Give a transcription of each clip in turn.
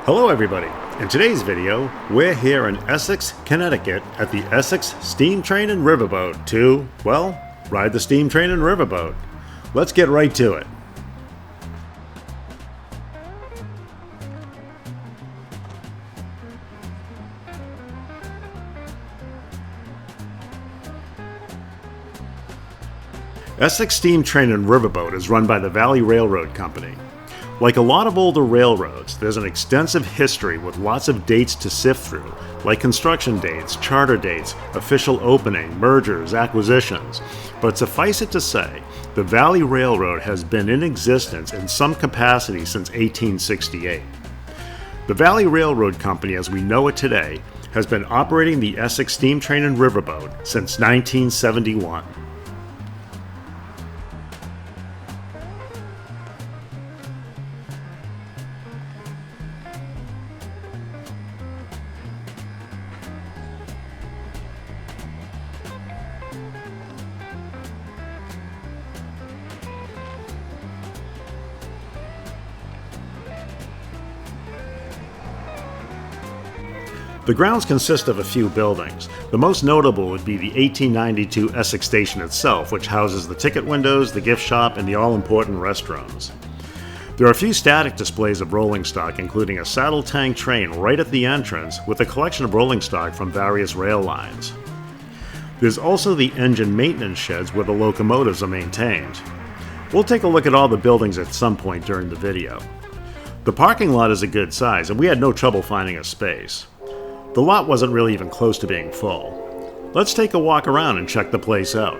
Hello everybody! In today's video, we're here in Essex, Connecticut at the Essex Steam Train and Riverboat to, well, ride the steam train and riverboat. Let's get right to it. Essex Steam Train and Riverboat is run by the Valley Railroad Company. Like a lot of older railroads, there's an extensive history with lots of dates to sift through, like construction dates, charter dates, official opening, mergers, acquisitions. But suffice it to say, the Valley Railroad has been in existence in some capacity since 1868. The Valley Railroad Company, as we know it today, has been operating the Essex Steam Train and Riverboat since 1971. The grounds consist of a few buildings. The most notable would be the 1892 Essex station itself, which houses the ticket windows, the gift shop, and the all-important restrooms. There are a few static displays of rolling stock, including a saddle tank train right at the entrance with a collection of rolling stock from various rail lines. There's also the engine maintenance sheds where the locomotives are maintained. We'll take a look at all the buildings at some point during the video. The parking lot is a good size, and we had no trouble finding a space. The lot wasn't really even close to being full. Let's take a walk around and check the place out.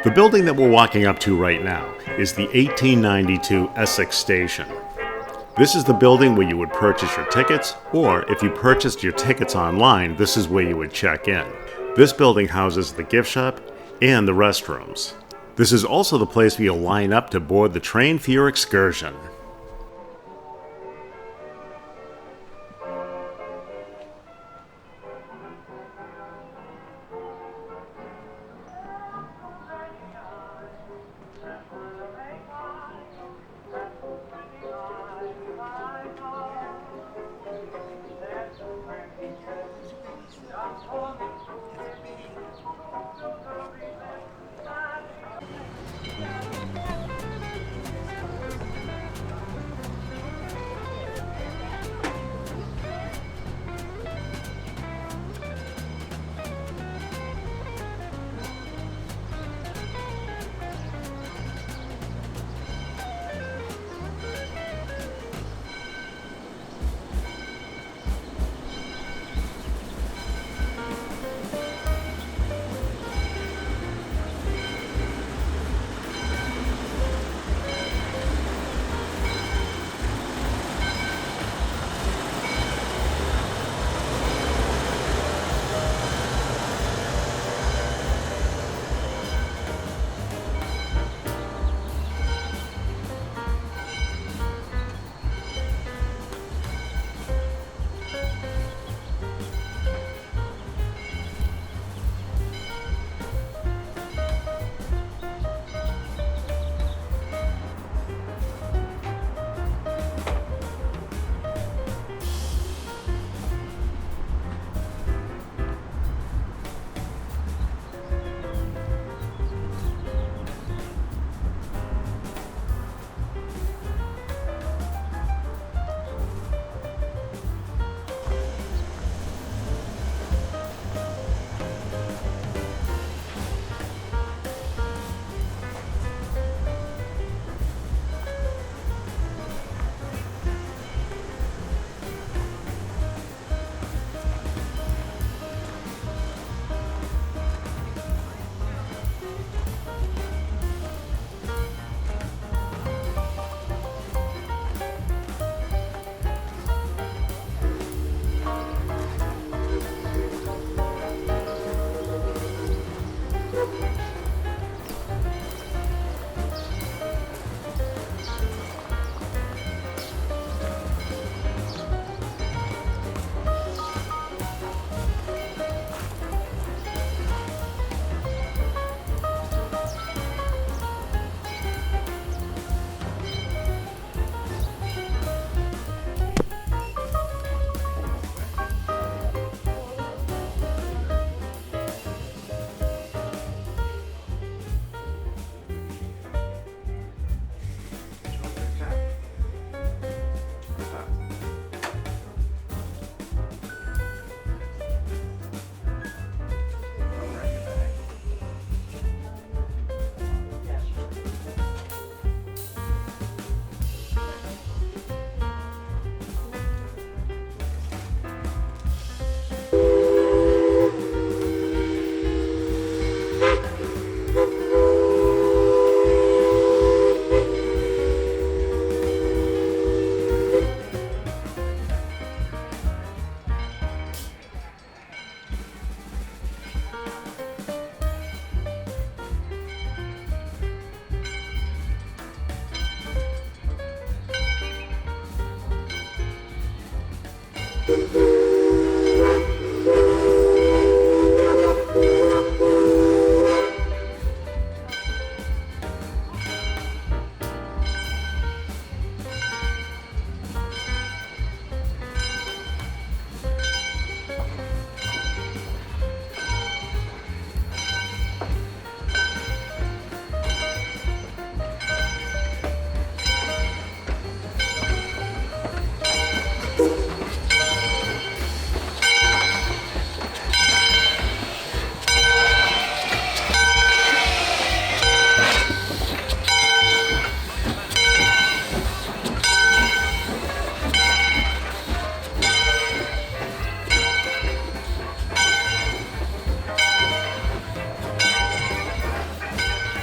The building that we're walking up to right now is the 1892 Essex Station. This is the building where you would purchase your tickets, or if you purchased your tickets online, this is where you would check in. This building houses the gift shop and the restrooms. This is also the place where you'll line up to board the train for your excursion.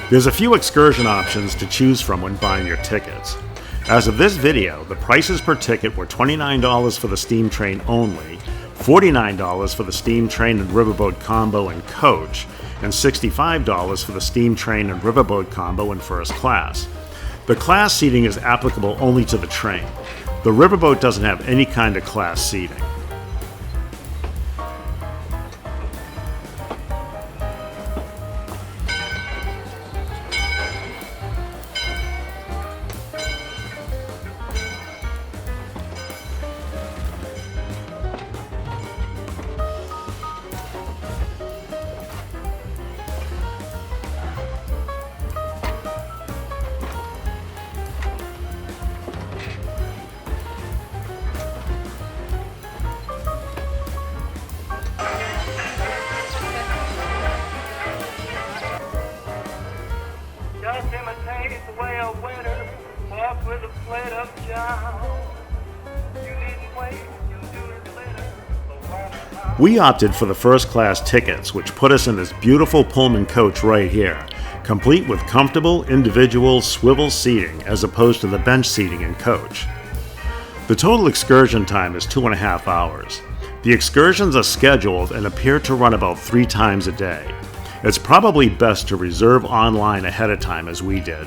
There's a few excursion options to choose from when buying your tickets. As of this video, the prices per ticket were $29 for the steam train only, $49 for the steam train and riverboat combo and coach, and $65 for the steam train and riverboat combo in first class. The class seating is applicable only to the train. The riverboat doesn't have any kind of class seating. Just imitate the way a waiter walks with a plate of chow. You needn't wait, you'll do it later. We opted for the first class tickets, which put us in this beautiful Pullman coach right here, complete with comfortable individual swivel seating as opposed to the bench seating in coach. The total excursion time is 2.5 hours. The excursions are scheduled and appear to run about 3 times a day. It's probably best to reserve online ahead of time as we did.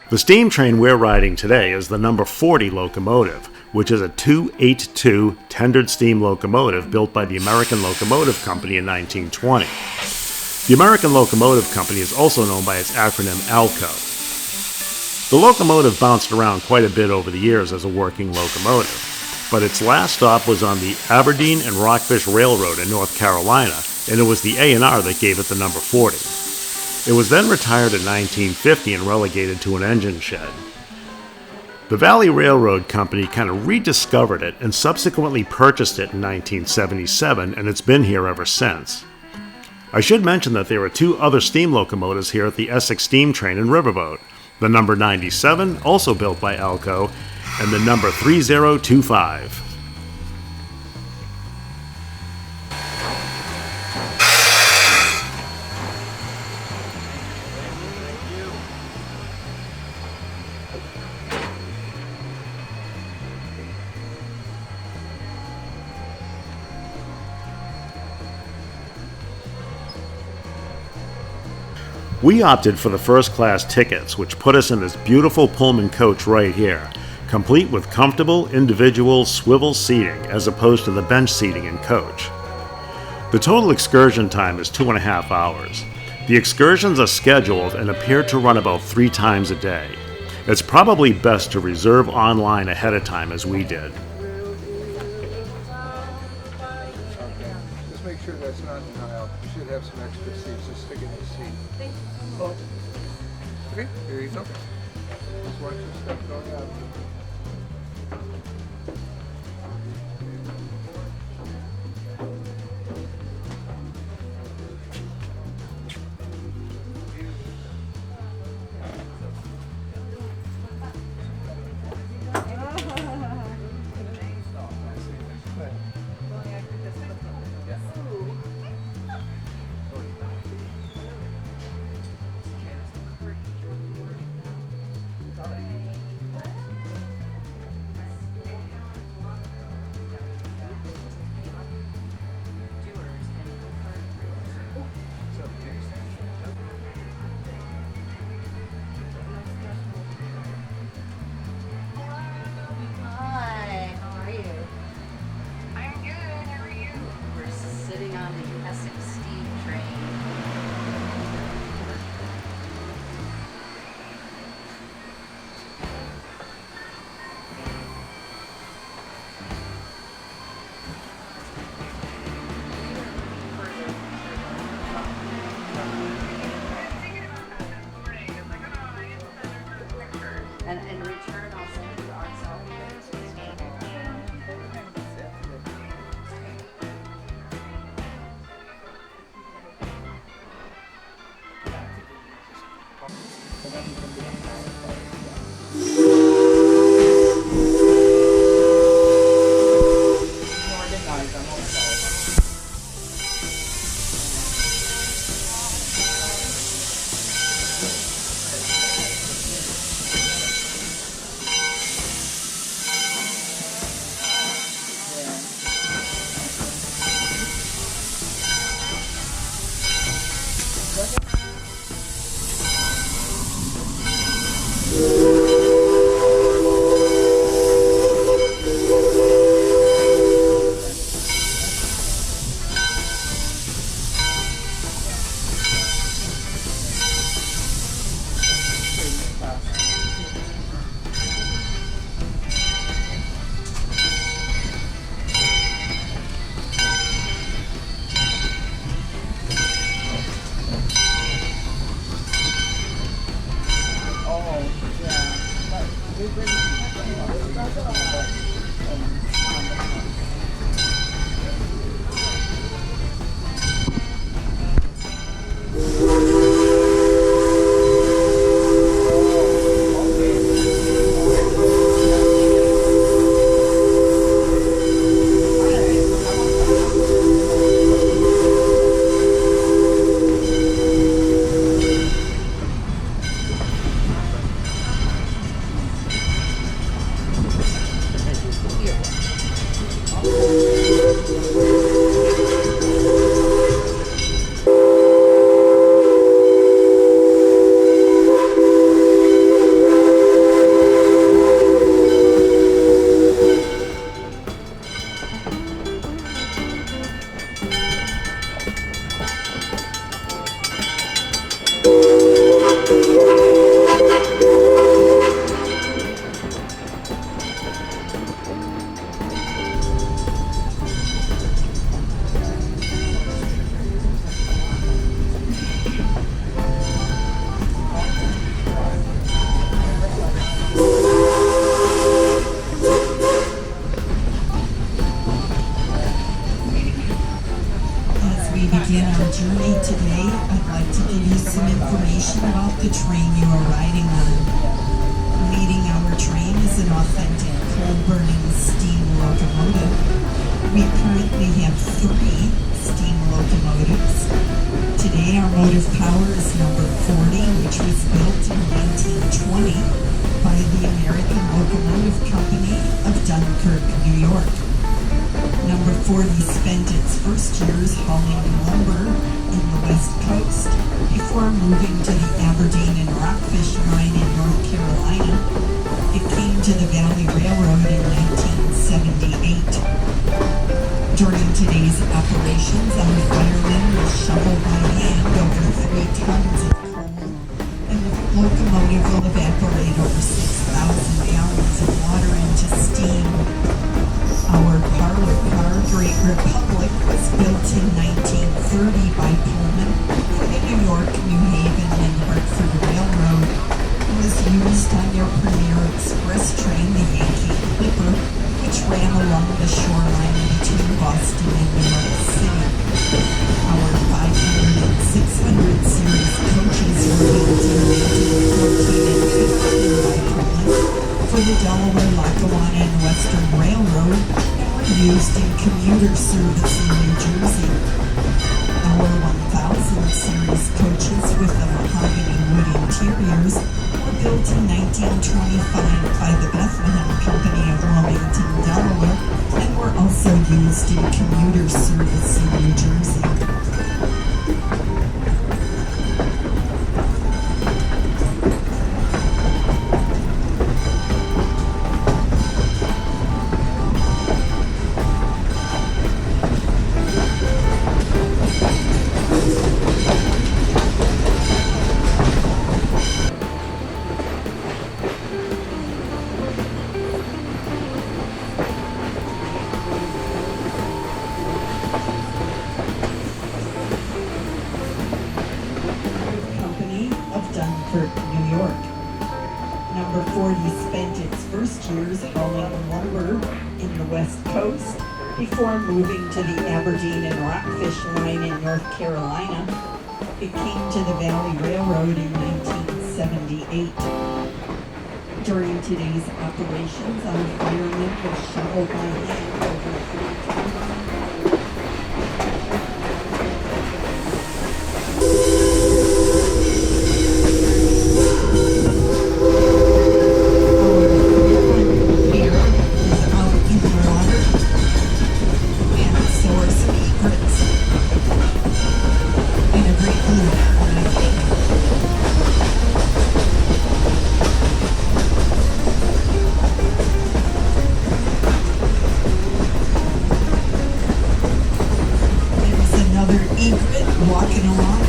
The steam train we're riding today is the number 40 locomotive, which is a 282 tendered steam locomotive built by the American Locomotive Company in 1920. The American Locomotive Company is also known by its acronym ALCO. The locomotive bounced around quite a bit over the years as a working locomotive, but its last stop was on the Aberdeen and Rockfish Railroad in North Carolina, and it was the A&R that gave it the number 40. It was then retired in 1950 and relegated to an engine shed. The Valley Railroad Company kind of rediscovered it and subsequently purchased it in 1977, and it's been here ever since. I should mention that there are 2 other steam locomotives here at the Essex steam train and riverboat, the number 97, also built by Alco, and the number 3025. We opted for the first class tickets, which put us in this beautiful Pullman coach right here, complete with comfortable individual swivel seating as opposed to the bench seating in coach. The total excursion time is 2.5 hours. The excursions are scheduled and appear to run about 3 times a day. It's probably best to reserve online ahead of time as we did. Just make sure that's not in the aisle. You should have some extra seats. Just stick it in the seat. Oh. Okay, here you go. Just watch your stuff going out. And in return, I'll send you our selfie. journey today, I'd like to give you some information about the train you are riding on. Leading our train is an authentic coal-burning steam locomotive. We currently have 3 steam locomotives. Today our motive power is number 40, which was built in 1920 by the American Locomotive Company of Dunkirk, New York. Number 40 spent its first years hauling lumber in the West Coast before moving to the Aberdeen and Rockfish mine in North Carolina. It came to the Valley Railroad in 1978. During today's operations, our firemen will shovel by hand over 3 tons of coal, and the locomotive will evaporate over 6,000 gallons of water into steam. Our parlor car, Great Republic, was built in 1930 by Pullman for the New York, New Haven, and Hartford Railroad, and was used on their premier express train, the Yankee Clipper, which ran along the shoreline between Boston and New York City. Our 500 and 600 series coaches were built in 1914 and 15 by Pullman for the Delaware, Lackawanna, and Western Railroad, and were used in commuter service in New Jersey. Our 1000 series coaches with the mahogany wood interiors were built in 1925 by the Bethlehem Company of Wilmington, Delaware, and were also used in commuter service in New Jersey. Number Number 40 spent its first years hauling lumber in the West Coast before moving to the Aberdeen and Rockfish line in North Carolina. It came to the Valley Railroad in 1978. During today's operations, our firemen will shovel by hand over 3 tons. Walking along.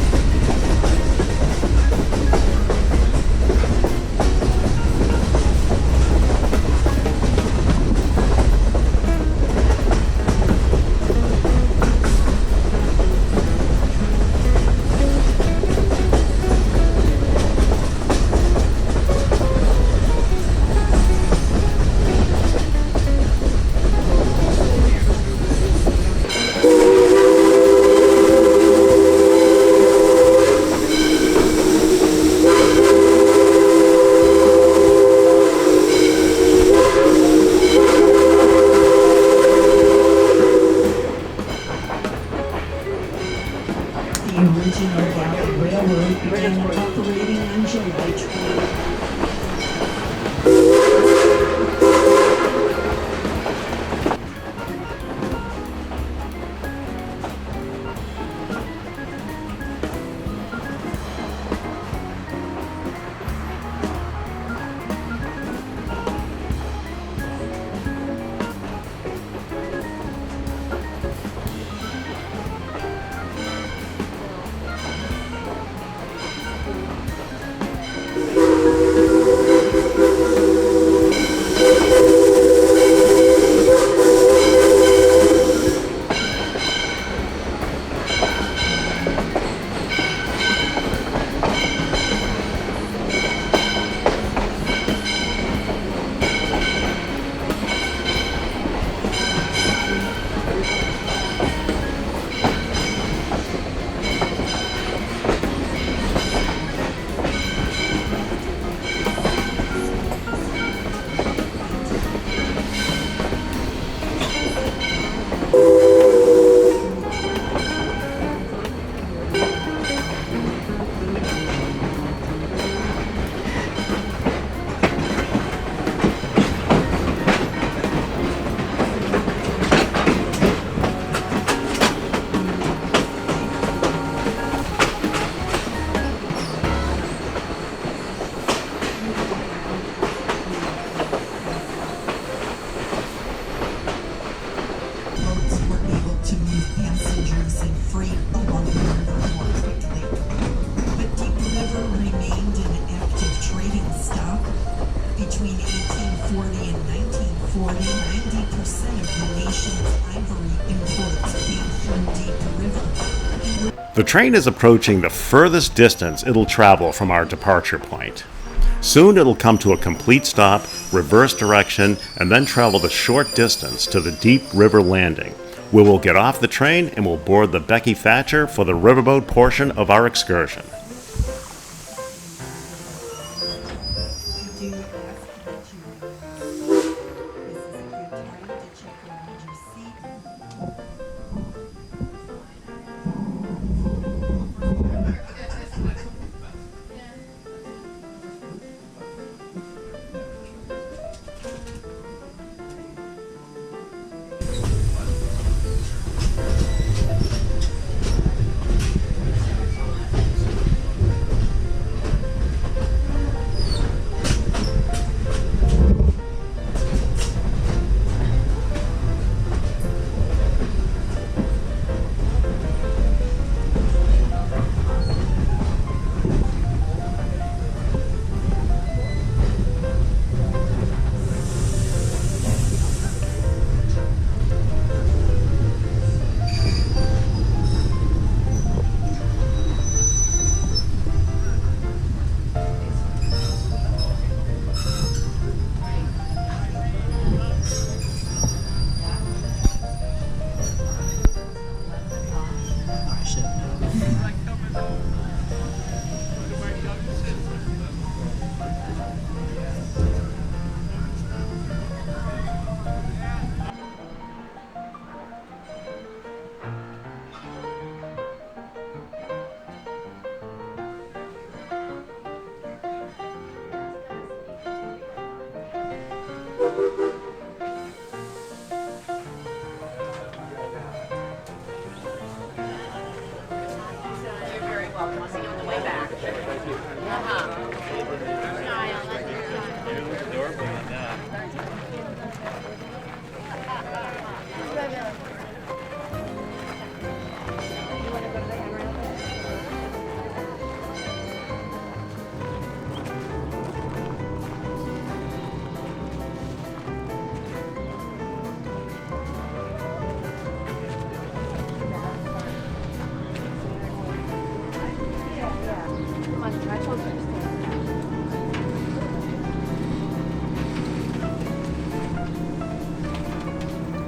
The original Valley Railroad began operating on July 20. Between 1840 and 1940, 90% of the nation's ivory imports came from Deep River. The train is approaching the furthest distance it'll travel from our departure point. Soon it'll come to a complete stop, reverse direction, and then travel the short distance to the Deep River landing, where we'll get off the train and we'll board the Becky Thatcher for the riverboat portion of our excursion.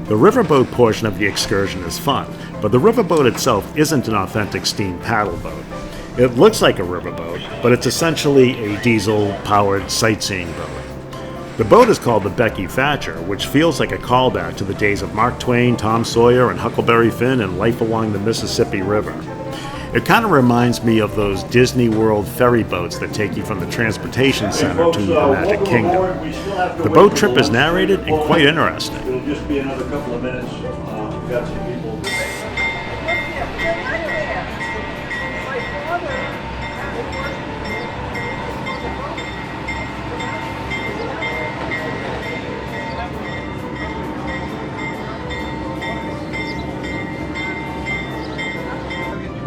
The riverboat portion of the excursion is fun, but the riverboat itself isn't an authentic steam paddle boat. It looks like a riverboat, but it's essentially a diesel-powered sightseeing boat. The boat is called the Becky Thatcher, which feels like a callback to the days of Mark Twain, Tom Sawyer, and Huckleberry Finn and life along the Mississippi River. It kind of reminds me of those Disney World ferry boats that take you from the transportation center to the Magic Kingdom. The boat trip is narrated and quite interesting. It'll just be another couple of minutes. We've got some people.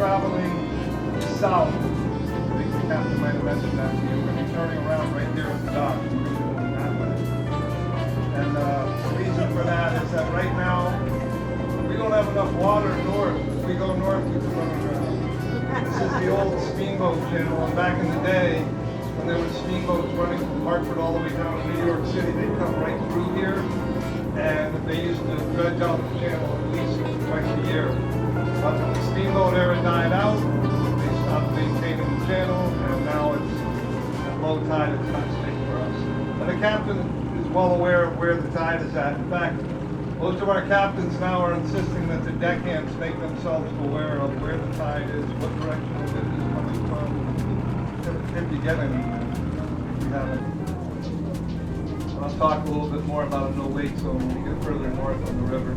Traveling south. I think the captain might have mentioned that to you. We're going to be turning around right here at the dock. And the reason for that is that right now we don't have enough water north. If we go north, we can run around. This is the old steamboat channel, and back in the day, when there were steamboats running from Hartford all the way down to New York City, they'd come right through here, and they used to dredge out the channel at least twice a year. But when the steamboat era died out, they stopped maintaining the channel, and now it's at low tide, it's not safe for us. And the captain is well aware of where the tide is at. In fact, most of our captains now are insisting that the deckhands make themselves aware of where the tide is, what direction the wind is coming from, if you get any, if you haven't. I'll talk a little bit more about a no-wake zone when we get further north on the river.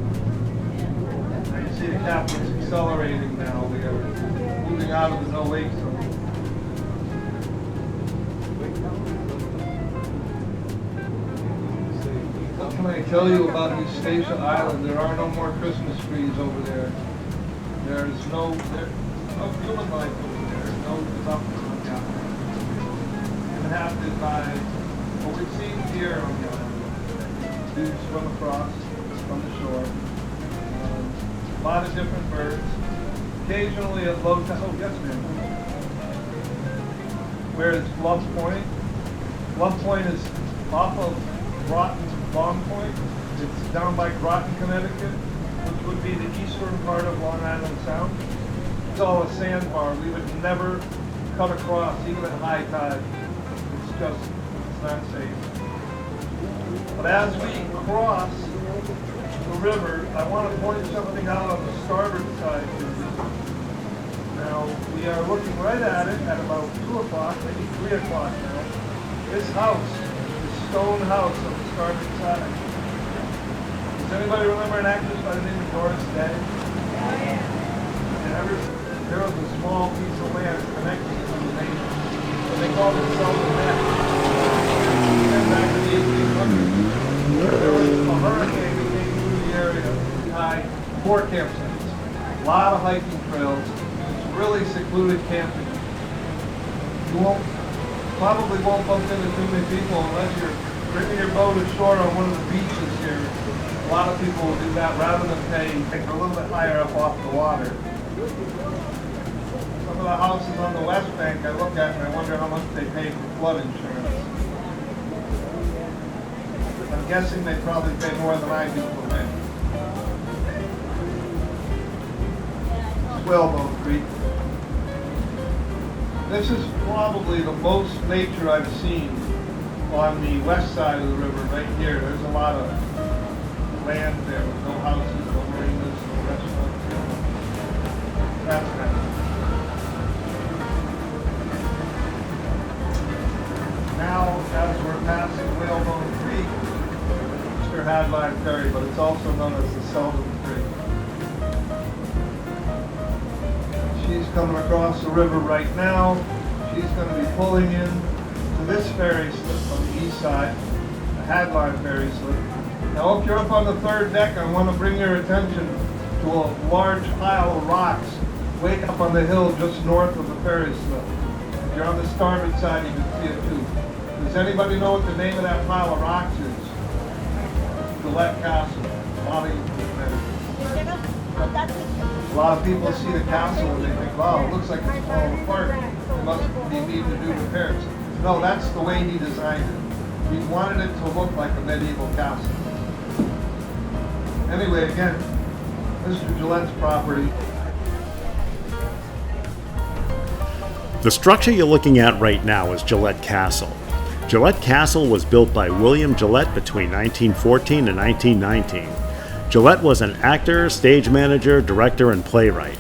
Now you see the captain's accelerating now. We are moving out of the no-wake zone. What can I tell you about Eustacia Island? There are no more Christmas trees over there. There's no human life over there. No development out there. Inhabited by what we've seen here on the island. Dudes swim across from the shore. A lot of different birds. Occasionally at low tide. Oh, yes, ma'am. Where is Bluff Point? Bluff Point is off of Groton Long Point. It's down by Groton, Connecticut, which would be the eastern part of Long Island Sound. It's all a sandbar. We would never cut across, even at high tide. It's not safe. But as we cross the river, I want to point something out on the starboard side. Now, we are looking right at it at about 2 o'clock, maybe 3 o'clock now. This house, this stone house on the starboard side. Does anybody remember an actress by the name of Doris Day? Oh, yeah. There was a small piece of land connected to the main, but they called it Selden Neck. And back in the 1800s, there was a hurricane that came through the area behind 4 campsites. A lot of hiking trails. It's really secluded camping. You probably won't bump into too many people unless you're bringing your boat ashore on one of the beaches here. A lot of people will do that rather than pay a little bit higher up off the water. Some of the houses on the West Bank I look at and I wonder how much they pay for flood insurance. I'm guessing they probably pay more than I do for rent. Whalebone Creek. This is probably the most nature I've seen on the west side of the river, right here. There's a lot of land there with no houses, no marinas, no restaurants. That's nice. Now, as we're passing Whalebone Creek, Mr. Hadline Ferry, but it's also known as the Selden Creek. She's coming across the river right now. She's going to be pulling in to this ferry slip on the east side, the Hadline ferry slip. Now, if you're up on the 3rd deck, I want to bring your attention to a large pile of rocks way up on the hill just north of the ferry slip. If you're on the starboard side, you can see it too. Does anybody know what the name of that pile of rocks is? Gillette Castle. A lot of people see the castle and they think, wow, it looks like it's falling apart. It must be needing to do repairs. No, that's the way he designed it. He wanted it to look like a medieval castle. Anyway, again, this is Gillette's property. The structure you're looking at right now is Gillette Castle. Gillette Castle was built by William Gillette between 1914 and 1919. Gillette was an actor, stage manager, director, and playwright.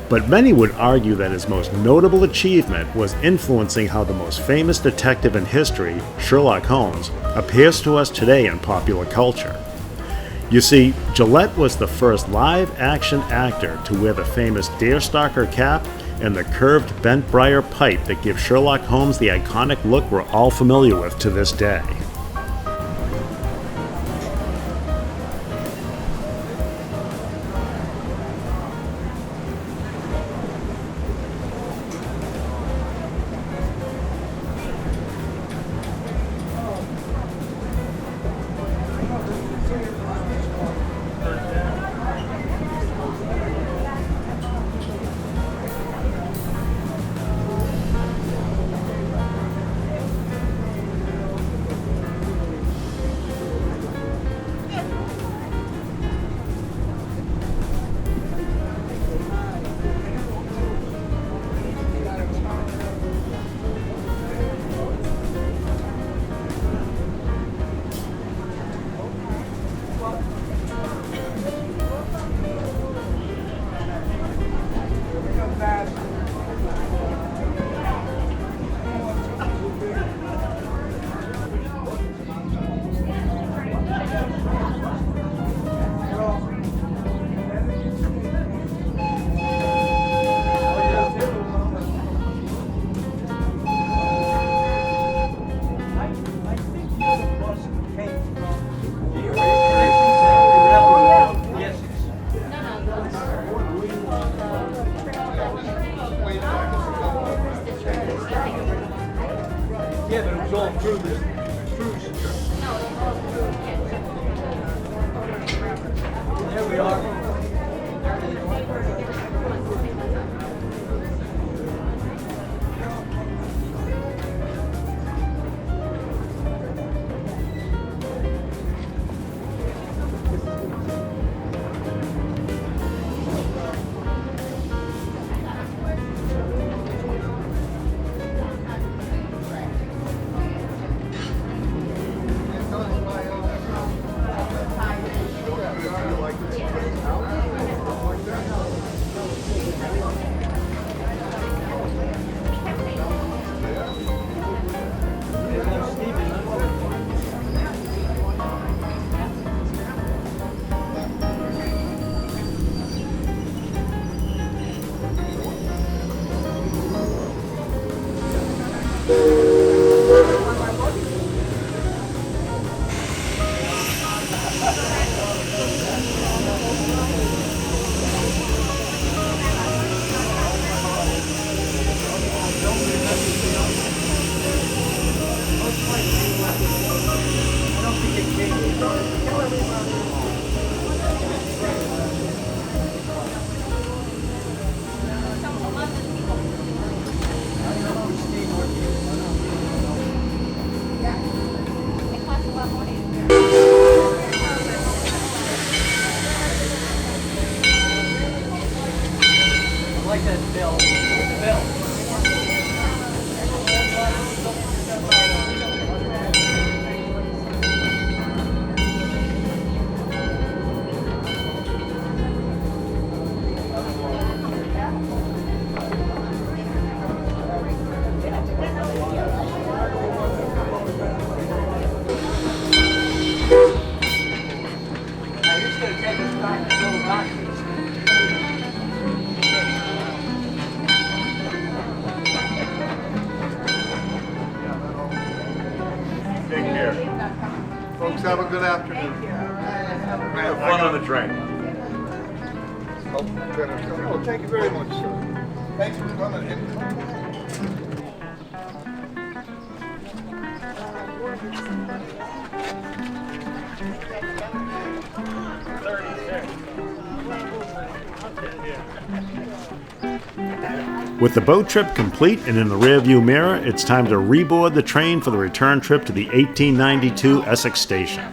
But many would argue that his most notable achievement was influencing how the most famous detective in history, Sherlock Holmes, appears to us today in popular culture. You see, Gillette was the first live-action actor to wear the famous deerstalker cap and the curved bent briar pipe that gives Sherlock Holmes the iconic look we're all familiar with to this day. Yeah, but it was all through the extrusion. There we are. Take care. Folks, have a good afternoon. Have fun on the train. Oh, thank you very much, sir. Thanks for coming in. With the boat trip complete and in the rearview mirror, it's time to reboard the train for the return trip to the 1892 Essex station.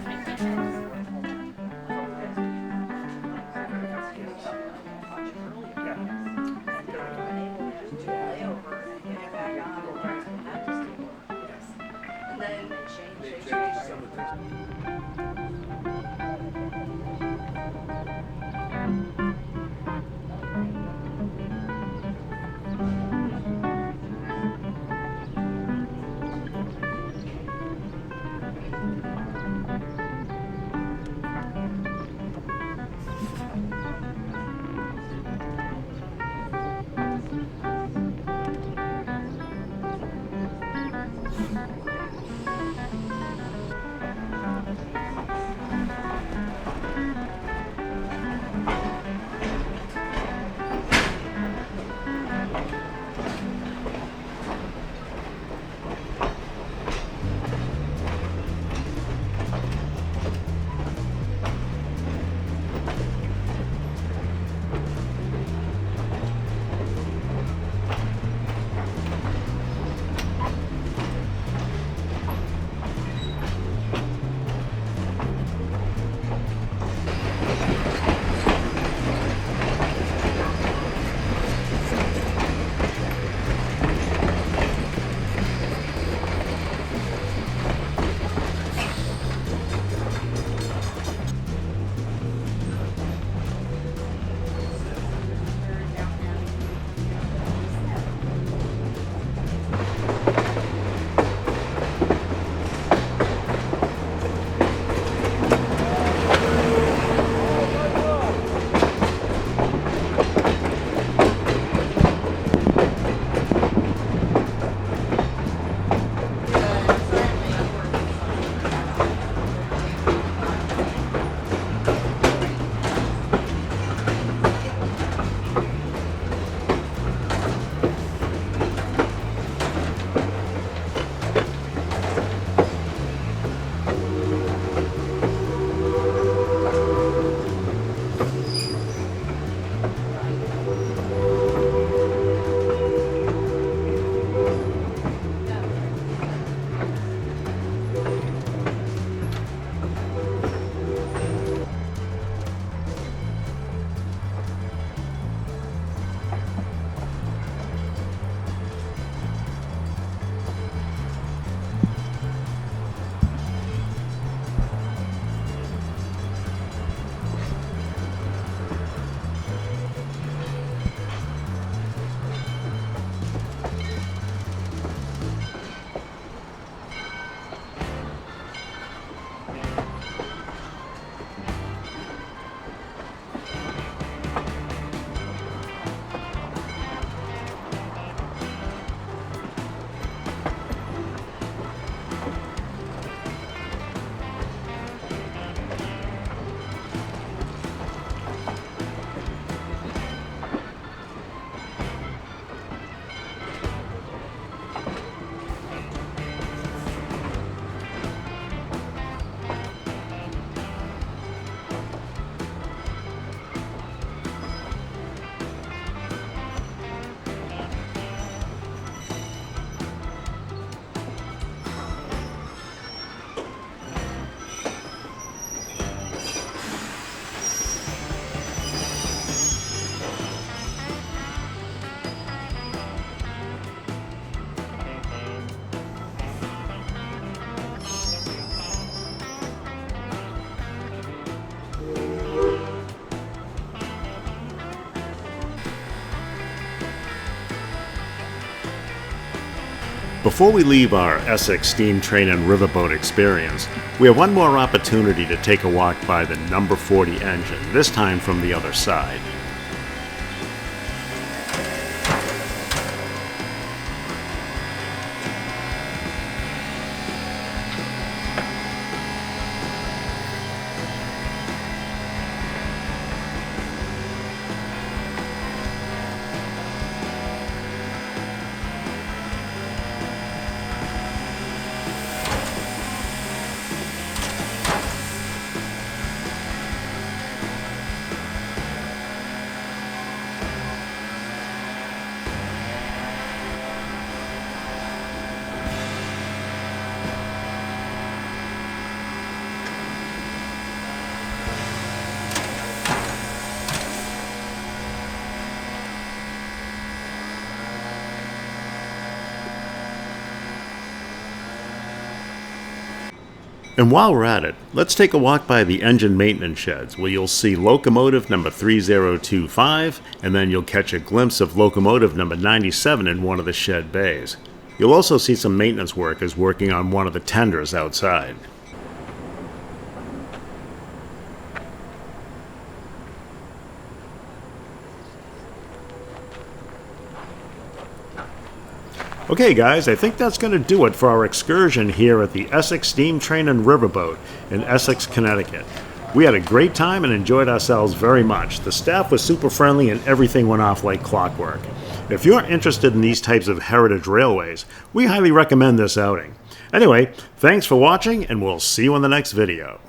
Before we leave our Essex steam train and riverboat experience, we have one more opportunity to take a walk by the number 40 engine, this time from the other side. And while we're at it, let's take a walk by the engine maintenance sheds, where you'll see locomotive number 3025, and then you'll catch a glimpse of locomotive number 97 in one of the shed bays. You'll also see some maintenance workers working on one of the tenders outside. Okay guys, I think that's going to do it for our excursion here at the Essex Steam Train and Riverboat in Essex, Connecticut. We had a great time and enjoyed ourselves very much. The staff was super friendly and everything went off like clockwork. If you're interested in these types of heritage railways, we highly recommend this outing. Anyway, thanks for watching and we'll see you in the next video.